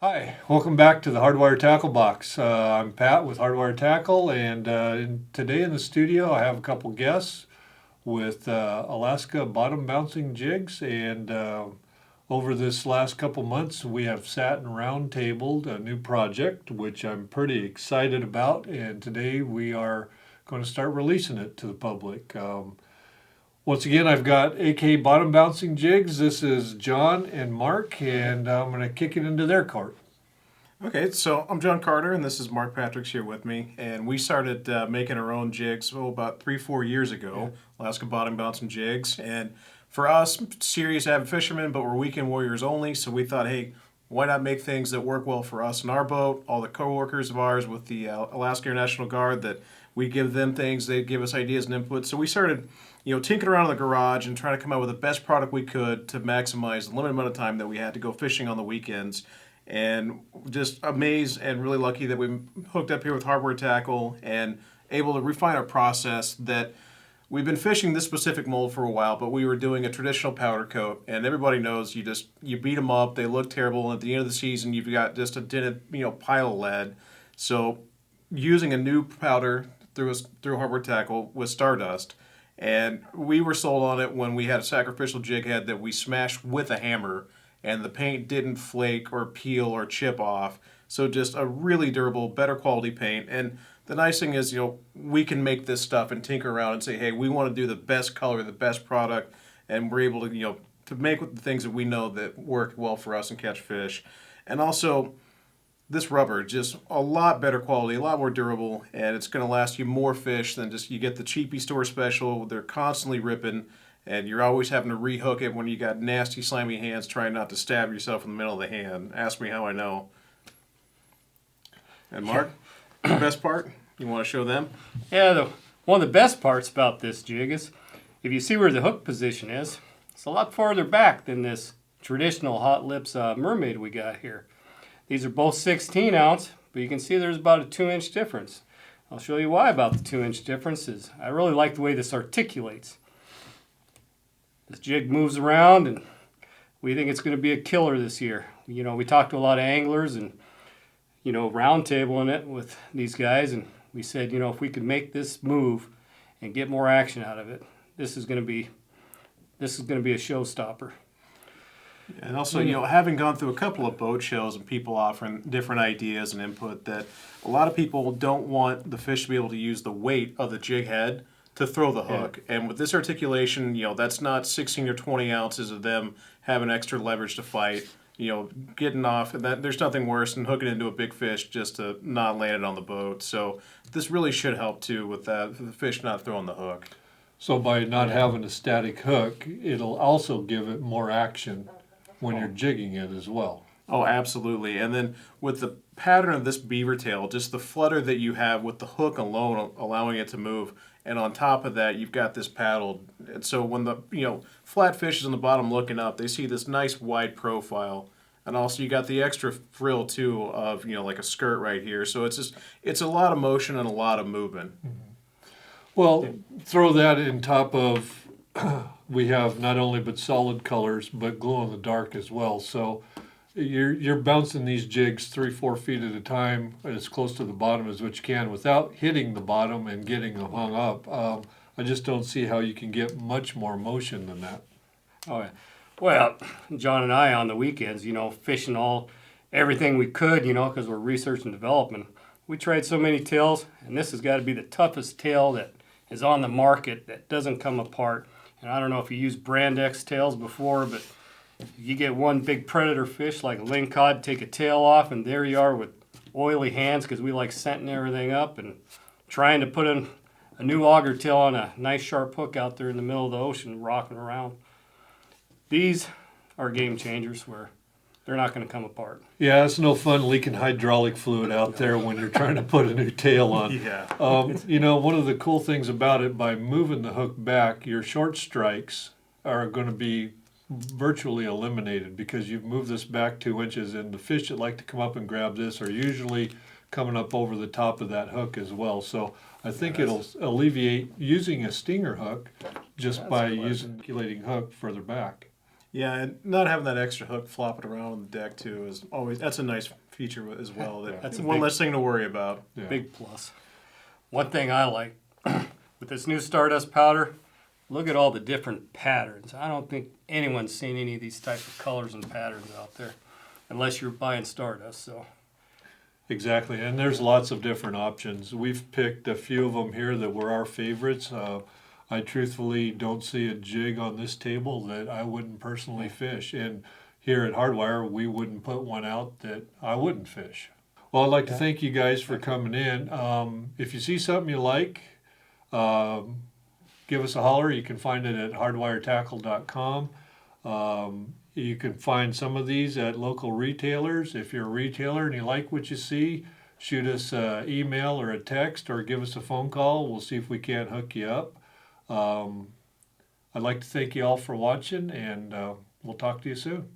Hi, welcome back to the Hardwire Tackle box. I'm Pat with Hardwire Tackle, and today in the studio I have a couple guests with Alaska Bottom Bouncing Jigs, and over this last couple months we have sat and round tabled a new project which I'm pretty excited about, and today we are going to start releasing it to the public. Once again, I've got AK Bottom Bouncing Jigs. This is John and Mark, and I'm going to kick it into their court. Okay, so I'm John Carter, and this is Mark Patrick's here with me. And we started making our own jigs about 3-4 years ago, Alaska Bottom Bouncing Jigs. And for us, serious avid fishermen, but we're weekend warriors only, so we thought, hey, why not make things that work well for us and our boat, all the co-workers of ours with the Alaska Air National Guard, that we give them things, they give us ideas and input. So we started tinkering around in the garage and trying to come up with the best product we could to maximize the limited amount of time that we had to go fishing on the weekends. And just amazed and really lucky that we hooked up here with Hardwire Tackle and able to refine our process. That we've been fishing this specific mold for a while, but we were doing a traditional powder coat, and everybody knows you beat them up, they look terrible, and at the end of the season you've got just a dented pile of lead. So using a new powder through Hardwire Tackle with Stardust. And we were sold on it when we had a sacrificial jig head that we smashed with a hammer, and the paint didn't flake or peel or chip off. So just a really durable, better quality paint. And the nice thing is, we can make this stuff and tinker around and say, hey, we want to do the best color, the best product, and we're able to, to make the things that we know that work well for us and catch fish. And also, this rubber, just a lot better quality, a lot more durable, and it's going to last you more fish than just you get the cheapy store special. They're constantly ripping, and you're always having to rehook it when you got nasty, slimy hands trying not to stab yourself in the middle of the hand. Ask me how I know. And Mark, the best part? You want to show them? Yeah, one of the best parts about this jig is if you see where the hook position is, it's a lot farther back than this traditional Hot Lips mermaid we got here. These are both 16 ounce, but you can see there's about a 2-inch difference. I'll show you why about the 2-inch difference. Is I really like the way this articulates. This jig moves around, and we think it's going to be a killer this year. We talked to a lot of anglers and, round tabling it with these guys, and we said, if we could make this move and get more action out of it, this is going to be a showstopper. And also, having gone through a couple of boat shows and people offering different ideas and input, that a lot of people don't want the fish to be able to use the weight of the jig head to throw the hook. Yeah. And with this articulation, that's not 16 or 20 ounces of them having extra leverage to fight, getting off. And there's nothing worse than hooking into a big fish just to not land it on the boat. So this really should help, too, with that, the fish not throwing the hook. So by not having a static hook, it'll also give it more action when you're jigging it as well. Oh, absolutely. And then with the pattern of this beaver tail, just the flutter that you have with the hook alone allowing it to move, and on top of that you've got this paddle. And so when the flat fish is on the bottom looking up, they see this nice wide profile. And also you got the extra frill too of like a skirt right here. So it's a lot of motion and a lot of movement. Mm-hmm. Well, throw that in top of we have not only but solid colors, but glow in the dark as well. So you're bouncing these jigs 3-4 feet at a time, as close to the bottom as what you can, without hitting the bottom and getting them hung up. I just don't see how you can get much more motion than that. Oh yeah. Well, John and I on the weekends, fishing everything we could, because we're research and development. We tried so many tails, and this has got to be the toughest tail that is on the market that doesn't come apart. And I don't know if you used brand X tails before, but you get one big predator fish like a lingcod, take a tail off, and there you are with oily hands, because we like scenting everything up and trying to put in a new auger tail on a nice sharp hook out there in the middle of the ocean rocking around. These are game changers where they're not going to come apart. Yeah, it's no fun leaking hydraulic fluid out there when you're trying to put a new tail on. Yeah. One of the cool things about it, by moving the hook back, your short strikes are going to be virtually eliminated because you've moved this back 2 inches, and the fish that like to come up and grab this are usually coming up over the top of that hook as well. So I think it'll alleviate using a stinger hook just by using a circulating hook further back. Yeah, and not having that extra hook flopping around on the deck too is always, that's a nice feature as well. That That's a one big- less thing to worry about. Yeah. Big plus. One thing I like with this new Stardust powder, look at all the different patterns. I don't think anyone's seen any of these type of colors and patterns out there, unless you're buying Stardust. So Exactly, and there's lots of different options. We've picked a few of them here that were our favorites. I truthfully don't see a jig on this table that I wouldn't personally fish, and here at Hardwire, we wouldn't put one out that I wouldn't fish. Well, I'd like to thank you guys for coming in. If you see something you like, give us a holler. You can find it at hardwiretackle.com. You can find some of these at local retailers. If you're a retailer and you like what you see, shoot us an email or a text or give us a phone call. We'll see if we can't hook you up. I'd like to thank you all for watching, and we'll talk to you soon.